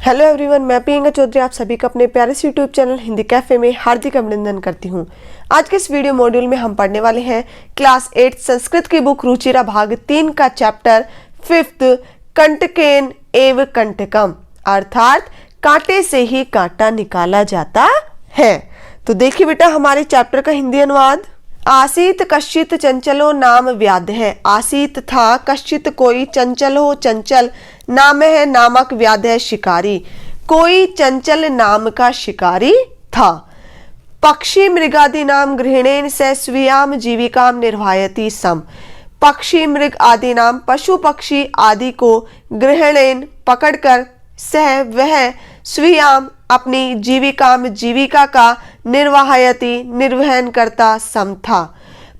Hello everyone, मैं प्रियंका चौधरी आप सभी का अपने प्यारे से यूट्यूब चैनल हिंदी कैफे में हार्दिक अभिनंदन करती हूँ। आज के इस वीडियो मॉड्यूल में हम पढ़ने वाले हैं क्लास 8 संस्कृत की बुक रुचिरा भाग 3 का चैप्टर 5 कंटकेन एव कंटकम, अर्थात कांटे से ही कांटा निकाला जाता है। तो देखिए बेटा हमारे चैप्टर का हिंदी अनुवाद। आसीत कश्चित चंचलो नाम व्याध है। आसीत था, कश्चित कोई, चंचल हो चंचल, नाम है नामक, व्याध है शिकारी। कोई चंचल नाम का शिकारी था। पक्षी मृगादि नाम गृहिणेन स स्वीयाम जीविकाम निर्वाहयति सम। पक्षी मृग आदि नाम पशु पक्षी आदि को गृहिणेन पकड़कर सह वह स्वीयाम अपनी जीविका का निर्वाहयति निर्वहन करता सम था।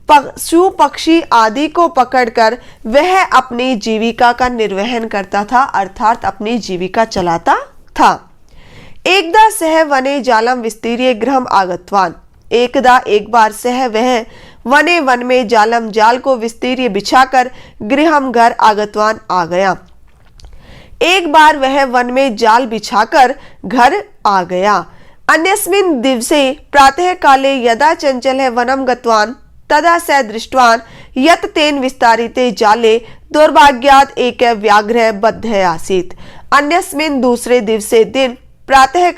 पशु पक्षी आदि को पकड़कर वह अपनी जीविका का निर्वहन करता था, अर्थात अपनी जीविका चलाता था। एकदा सह वने जालम विस्तीर्य गृहम आगतवान। एकदा एक बार सह वह वने वन में जालम जाल को विस्तीर्य बिछाकर गृहम घर आगतवान आ गया। एक बार वह वन में जाल बिछाकर घर आ गया। अन्यस्मिन् दिवसे प्रातः काले यदा चंचल है वनम गतवान तदा स दृष्टवान यत तेन विस्तारिते जाले दुर्भाग्यात एक व्याघ्र बद्ध आसीत। अन्यस्मिन् दूसरे दिवसे दिन प्रातः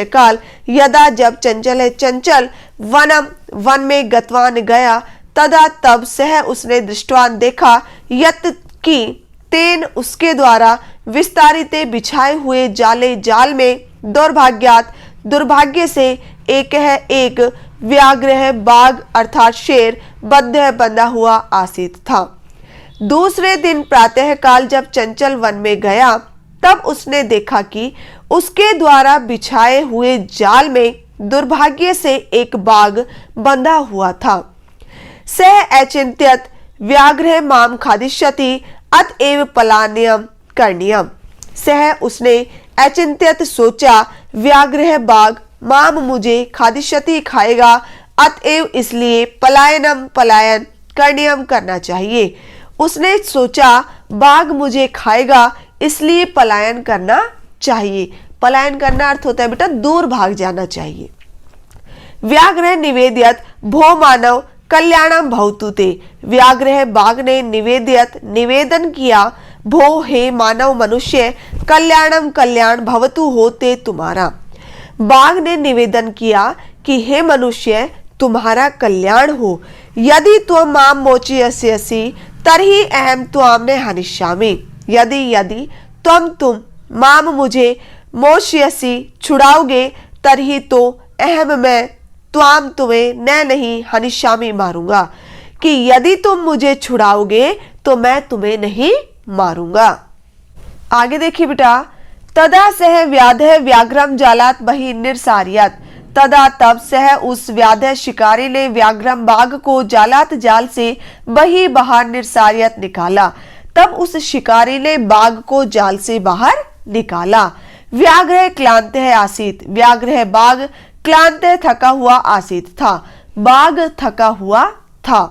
काल यदा जब चंचल है चंचल वनम वन में गतवान गया तदा तब सह उसने दृष्टवान देखा यत की तेन उसके द्वारा विस्तारिते बिछाए हुए जाले जाल में दुर्भाग्यात दुर्भाग्य से एक व्याघ्र है बाघ अर्थात शेर बद्ध है बंधा हुआ आसीत था। दूसरे दिन प्रातः काल जब चंचल वन में गया तब उसने देखा कि उसके द्वारा बिछाए हुए जाल में दुर्भाग्य से एक बाघ बंधा हुआ था। सह अचिंत्यत व्याघ्र माम खादिष्यति अतएव पलायनम करणीयम। सह उसने अचिंत्यत सोचा व्याघ्र बाघ माम मुझे खादिष्यति खाएगा, अतएव इसलिए पलायन करणीयम करना चाहिए। उसने सोचा बाघ मुझे खाएगा इसलिए पलायन करना चाहिए। पलायन करना अर्थ होता है बेटा दूर भाग जाना चाहिए। व्याघ्र निवेद्यत भो मानव कल्याणम भवतु ते। व्याघ्र बाघ ने निवेदन किया भो हे मानव मनुष्य कल्याणम कल्याण भवतु होते तुम्हारा। बाघ ने निवेदन किया कि हे मनुष्य तुम्हारा कल्याण हो। यदि त्वं माम मोचयसि तर्हि अहम त्वाम न हनिष्यामि। यदि तुम माम मुझे मोचयसि छुड़ाओगे तर्हि तो अहम मैं त्वाम तुम्हें नहीं हनिष्यामि मारूंगा, कि यदि तुम मुझे छुड़ाओगे तो मैं तुम्हें नहीं मारूंगा। आगे देखिए बेटा। तदा सह व्याधः व्याघ्रम जालात बहि निर्सार्यत। तदा तब सह उस व्याधः शिकारी ने व्याघ्रम बाघ को जालात जाल से बही बाहर निर्सार्यत निकाला। तब उस शिकारी ने बाघ को जाल से बाहर निकाला। व्याघ्र क्लांत है आसीत। व्याघ्र बाघ क्लांत थका हुआ आसीत था। बाघ थका हुआ था।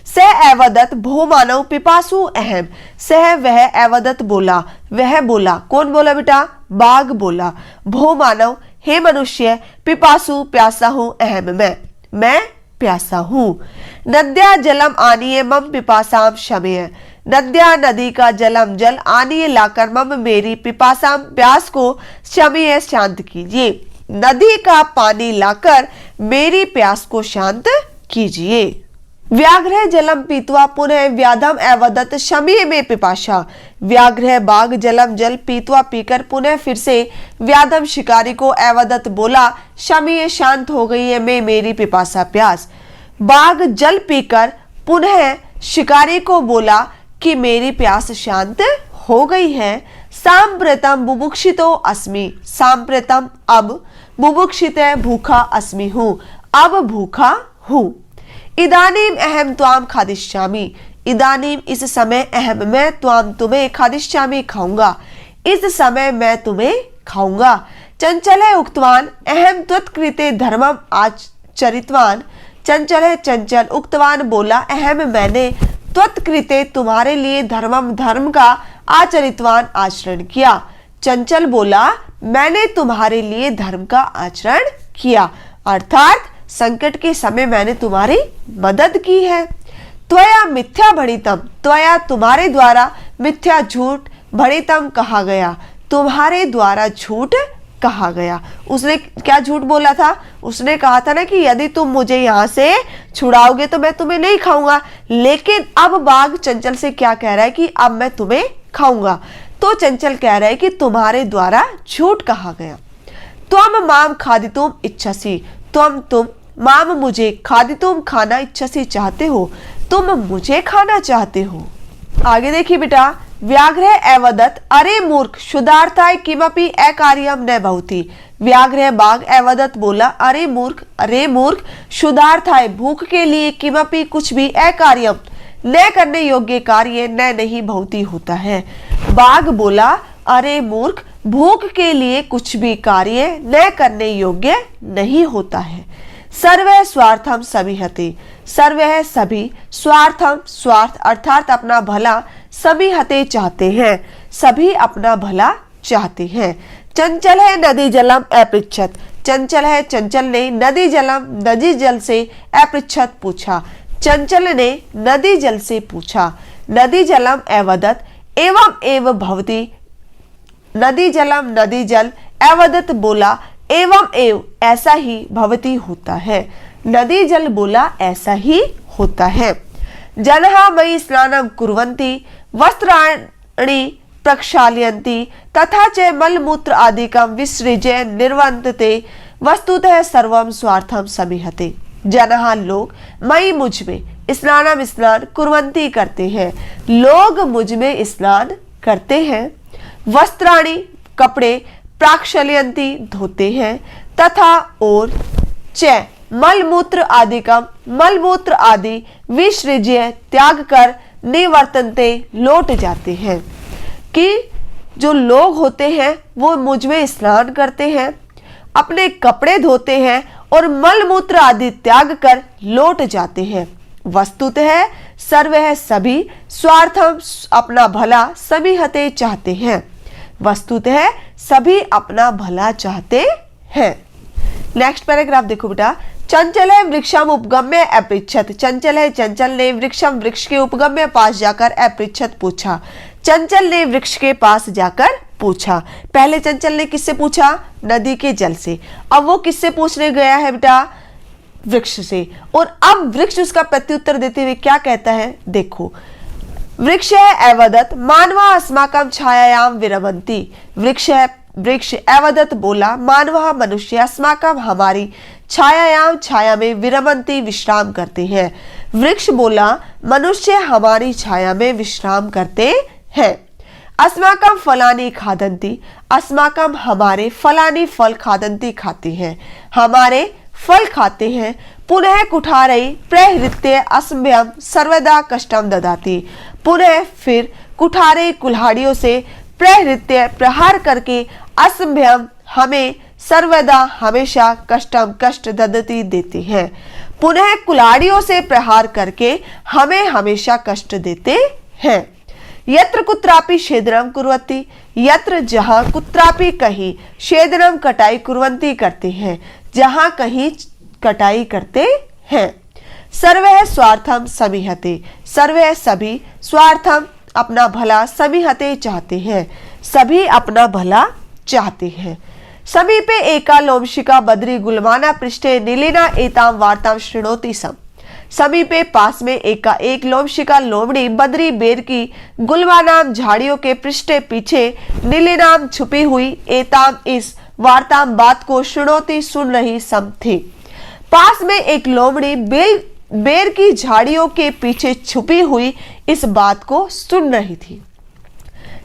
सह एवदत भो मानव पिपासु अहम। सह वह एवदत बोला, वह बोला। कौन बोला बेटा? बाघ बोला। भो मानव हे मनुष्य पिपासु प्यासा हूं अहम मैं प्यासा हूं। नद्या जलम आनिए मम पिपासाम शमय। नद्या नदी का जल आनिए लाकर मम मेरी पिपासाम प्यास को शमय शांत कीजिए। नदी का पानी लाकर मेरी प्यास को शांत कीजिए। व्याघ्र जलम पीतवा पुनः व्याधम एवदत शमीय में पिपाशा। व्याघ्र बाघ जलम जल पीतवा पीकर पुनः फिर से व्याधम शिकारी को एवदत बोला शमीय शांत हो गई है मैं मेरी पिपासा प्यास। बाघ जल पीकर पुनः शिकारी को बोला कि मेरी प्यास शांत हो गई है। सांप्रतम बुभुक्षितो अस्मि। सांप्रतम अब, बुभुक्षित भूखा अस्मि हूं, अब भूखा हूं। इदानीम अहम त्वाम खादिष्यामि। इदानीम इस समय अहम मैं त्वाम तुम्हें खादिष्यामि खाऊंगा। इस समय मैं तुम्हें खाऊंगा। चंचल है उक्तवान अहम त्वत्कृते धर्मम आचरितवान। चंचल है चंचल उक्तवान बोला अहम मैंने त्वत्कृते तुम्हारे लिए धर्म का आचरितवान आचरण किया। चंचल बोला, मैंने तुम्हारे लिए धर्म का आचरण किया, अर्थात संकट के समय मैंने तुम्हारी मदद की है। त्वया मिथ्या भणितम, त्वया तुम्हारे द्वारा, मिथ्या झूठ, भणितम कहा गया, तुम्हारे द्वारा झूठ कहा गया। उसने क्या झूठ बोला था? उसने कहा था ना कि यदि तुम मुझे यहाँ से छुड़ाओगे तो मैं तुम्हें नहीं खाऊंगा, लेकिन अब बाघ चंचल से क्या कह रहा है कि अब मैं तुम्हें खाऊंगा। तो चंचल कह रहा है कि तुम्हारे द्वारा झूठ कहा गया। त्वम माम खादितुम इच्छसि, तुम माम मुझे, खादितुम खाना, इच्छसि चाहते हो, तुम मुझे खाना चाहते हो। आगे देखिए बेटा, व्याघ्र एवदत, अरे मूर्ख, शुद्धार्थाय किमपि अकार्यम न भवति। व्याघ्र बाघ एवदत बोला, अरे मूर्ख, शुद्धार्थाय भूख के लिए, किमपि कुछ भी, अकार्यम न करने योग्य कार्य, न नहीं भवति होता है। बाघ बोला, अरे मूर्ख, भूख के लिए कुछ भी कार्य न करने योग्य नहीं होता है। सर्वः स्वार्थम समीहते, सर्वः सभी, स्वार्थम स्वार्थ अर्थात अपना भला, समीहते चाहते हैं, सभी अपना भला चाहते हैं। चंचल है नदी जलम अपृच्छत, चंचल है चंचल ने नदी जल से अपृच्छत पूछा, चंचल ने नदी जल से पूछा। नदी जलम एवदत, एवं एव भवति, नदी जल एवदत बोला, एवं एव ऐसा ही, भवति होता है, नदी जल बोला ऐसा ही होता है। जनहा मयि स्नानं कुर्वन्ति, वस्त्राणि प्रक्षाल्यन्ति, तथा च मलमूत्र आदिकं विसृज्य निर्वर्तन्ते, वस्तुतः सर्वं स्वार्थं समीहते। जनहा लोग, मयि मुझ में, स्नान कुर्वन्ति करते हैं, लोग मुझ में स्नान करते हैं, वस्त्राणि कपड़े, प्राक्षाल्यन्ति धोते हैं, तथा और च मलमूत्र आदिकम, मलमूत्र आदि विसृज्य त्याग कर, निवर्तन्ते लौट जाते हैं। कि जो लोग होते हैं वो मुझ में स्नान करते हैं, अपने कपड़े धोते हैं और मलमूत्र आदि त्याग कर लौट जाते हैं। वस्तुतः सर्वः सभी, स्वार्थम अपना भला, समीहते चाहते हैं, वस्तुतः सभी अपना भला चाहते हैं। नेक्स्ट पैराग्राफ देखो बेटा, चंचल है वृक्षम उपगम्य अपृच्छत, चंचल है चंचल ने वृक्षम वृक्ष के उपगम्य पास जाकर अपृच्छत पूछा, चंचल ने वृक्ष के पास जाकर पूछा। पहले चंचल ने किससे पूछा? नदी के जल से। अब वो किससे पूछने गया है बेटा? वृक्ष से। और अब वृक्ष उसका प्रत्युत्तर देते हुए क्या कहता है, देखो, वृक्ष एवदत मानवा अस्माकं छायायाम विरमन्ति, वृक्ष एवदत बोला, मानवा मनुष्य, अस्माकं हमारी, छायायाम छाया में, विरमन्ति विश्राम करते हैं। वृक्ष बोला, मनुष्य हमारी छाया में विश्राम करते हैं। अस्माकं फलानि खादन्ति, अस्माकं हमारे, फलानि फल, खादन्ति खाते हैं, हमारे फल खाते हैं। पुनः कुठारै प्रहृत्य असभ्यम सर्वदा कष्टम ददाति, पुनः फिर कुठारे कुल्हाड़ियों से, प्रहृत्य प्रहार करके, असभ्यम हमें, सर्वदा हमेशा, कष्टम कष्ट, ददती देते हैं। पुनः कुल्हाड़ियों से प्रहार करके हमें हमेशा कष्ट देते हैं। यत्र कुत्रापि छेदनम कुर्वन्ति, यत्र जहां, कुत्रापि कहीं, छेदनम कटाई, कुर्वन्ति करते हैं, जहां कहीं कटाई करते हैं। सर्वः स्वार्थम समीहते, सर्वः सभी, स्वार्थम अपना भला, समीहते चाहते हैं, सभी अपना भला चाहते हैं। समीपे एका लोमशिका बद्री गुलमाना पृष्ठे नीलिना एताम वार्ताम शृणोति सम, समीपे पास में एक लोमशिका लोमड़ी बद्री बेर की, गुलमानाम झाड़ियों के पृष्ठे पीछे, नीलिनाम छुपी हुई, एताम इस, वार्ताम बात को, शृणोति सुन रही सम थी। पास में एक लोमड़ी बेर की झाड़ियों के पीछे छुपी हुई इस बात को सुन रही थी।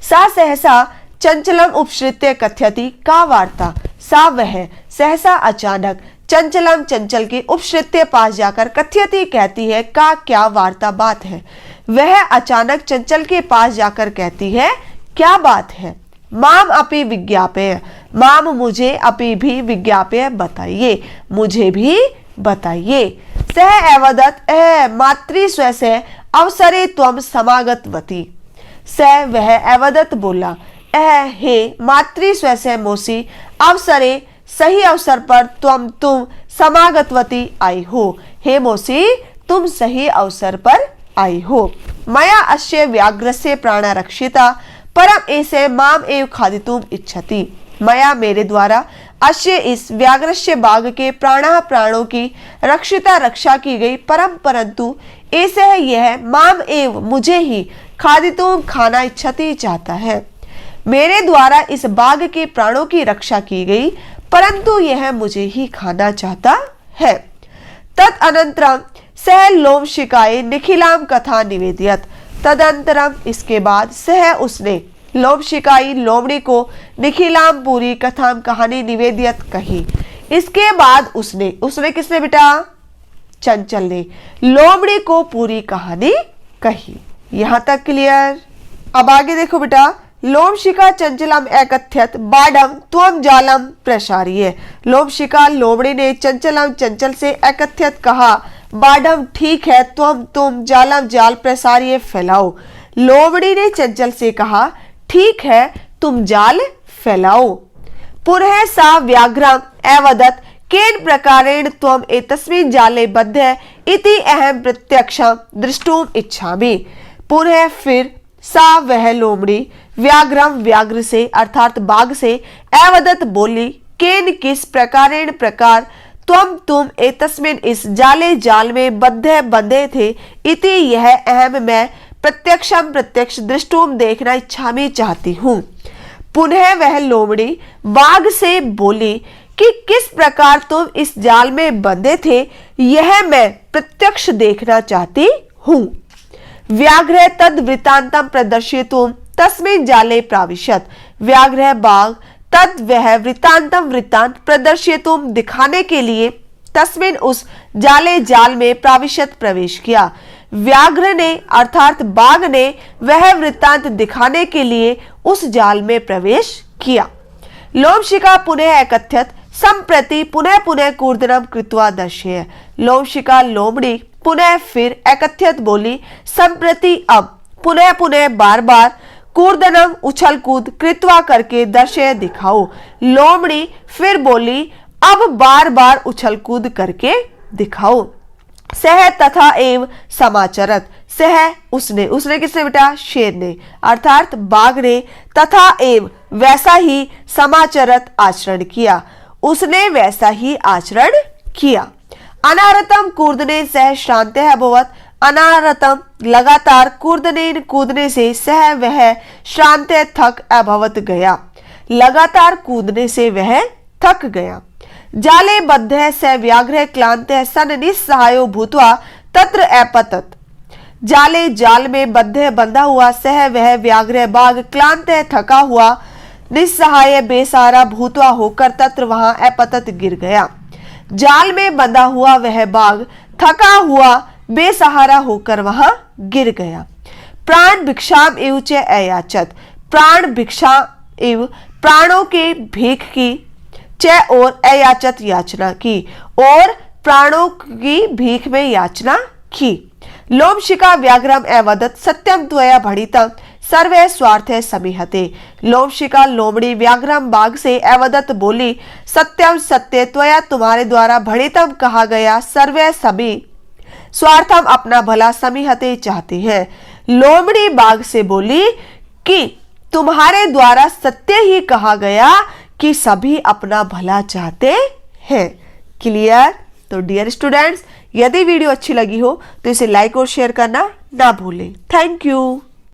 सा सहसा चंचलम उपश्रित्य कथयति, का वार्ता, सा वह, सहसा अचानक, चंचलम चंचल के, उपश्रित्य पास जाकर, कथयति कहती है, का क्या वार्ता बात है। वह अचानक चंचल के पास जाकर कहती है, क्या बात है। माम अपि विज्ञापय, माम मुझे, अपि भी, विज्ञापय बताइए, मुझे भी बताइए। सह एवदत मातृ स्वस्य अवसरे त्वम समागतवती, सह वह एवदत बोला, हे मातृ स्वस्य मोसी अवसरे सही अवसर पर तुम समागतवती आई हो। हे मोसी तुम सही अवसर पर आई हो। मया अस्य व्याघ्रस्य प्राण रक्षिता परम एसे माम एव खादितुम इच्छति। मया मेरे द्वारा अस्य इस व्याघ्रस्य बाघ के प्राणों की रक्षिता रक्षा की गई परंतु ऐसे यह माम एव मुझे ही खादितुम खाना इच्छति चाहता है। मेरे द्वारा इस बाघ के प्राणों की रक्षा की गई परंतु यह मुझे ही खाना चाहता है। तदनंतरम सह लोमशिकाए निखिलाम कथा निवेदियत। तदंतरम इसके बाद सह उसने लोमशिकाई लोमड़ी को निखिलाम पूरी कथाम कहानी निवेदियत कही। इसके बाद उसने किसने बेटा? चंचल ने लोमड़ी को पूरी कहानी कही। यहां तक क्लियर? अब आगे देखो बेटा। लोमशिका चंचलम एकथ्यत बाडम त्वम जालम प्रसारिये। लोमशिका लोमड़ी ने चंचलम चंचल से एकथ्यत कहा बाडम ठीक है तुम जालम जाल प्रसारिये फैलाओ। लोमड़ी ने चंचल से कहा ठीक है तुम जाल फैलाओ। पुनः सा व्याघ्रम एवदत केन प्रकारेण त्वम एतस्मिन् जाले बद्ध इति अहम प्रत्यक्षम दृष्टुम इच्छामि। पुनः फिर सा वह लोमड़ी व्याघ्रम व्याघ्र से अर्थात बाघ से एवदत बोली केन किस प्रकारेण प्रकार तुम एतस्मिन् इस जाले जाल में बंधे थे इति यह अहम मैं प्रत्यक्ष दृष्टुम देखना इच्छामि चाहती हूँ। पुनः वह लोमड़ी बाघ से बोली कि किस प्रकार तुम इस जाल में बंधे थे यह मैं प्रत्यक्ष देखना चाहती हूँ। व्याघ्र तद वृत्तांतम प्रदर्शयितुम तस्मिन् जाले प्राविशत। व्याघ्र बाघ तद वह वृत्तांत प्रदर्शयितुम दिखाने के लिए तस्मिन् उस जाल में प्राविशत प्रवेश किया। व्याघ्र ने अर्थात बाघ ने वह वृत्तांत दिखाने के लिए उस जाल में प्रवेश किया। लोमशिका पुनः एकथ्यत संप्रति पुनः कूर्दनम कृत्वा दर्शय। लोमशिका लोमड़ी पुनः फिर एकथ्यत बोली संप्रति अब पुनः बार कूर्दनम उछल कूद कृत्वा करके दर्शय दिखाओ। लोमड़ी फिर बोली अब बार उछल कूद करके दिखाओ। सह तथा एव समाचरत। सह उसने किसने बेटा? शेर ने अर्थात बाघ ने तथा एव वैसा ही समाचरत आचरण किया। उसने वैसा ही आचरण किया। अनारतम कूर्दने सह श्रांत अभवत। अनारतम लगातार कूदने से सह वह श्रांत थक अभवत गया। लगातार कूदने से वह थक गया। जाले बद्ध स व्याघ्र क्लांत सन निस्सहायो भूत्वा तत्र अपतत। जाल में बंधा हुआ सह वह व्याघ्र बाघ क्लांत थका हुआ निस्सहाय बेसहारा भूत्वा होकर तत्र वहां अपतत गिर गया। जाल में बंधा हुआ वह बाघ थका हुआ बेसहारा होकर वहां गिर गया। प्राण भिक्षाम एव च अयाचत। प्राण भिक्षा एव प्राणों के भीख की च और अयाचत याचना की और प्राणों की भीख में याचना की। लोमशिका व्याघ्रम एवदत सत्यम त्वया भणितम सर्वे स्वार्थ समीहते। लोमशिका लोमड़ी व्याघ्रम बाघ से एवदत बोली सत्यम सत्य त्वया तुम्हारे द्वारा भणितम कहा गया सर्वे सभी स्वार्थम अपना भला समीहते चाहते हैं। लोमड़ी बाघ से बोली कि तुम्हारे द्वारा सत्य ही कहा गया कि सभी अपना भला चाहते हैं। क्लियर? तो डियर स्टूडेंट्स, यदि वीडियो अच्छी लगी हो तो इसे लाइक और शेयर करना ना भूलें। Thank you.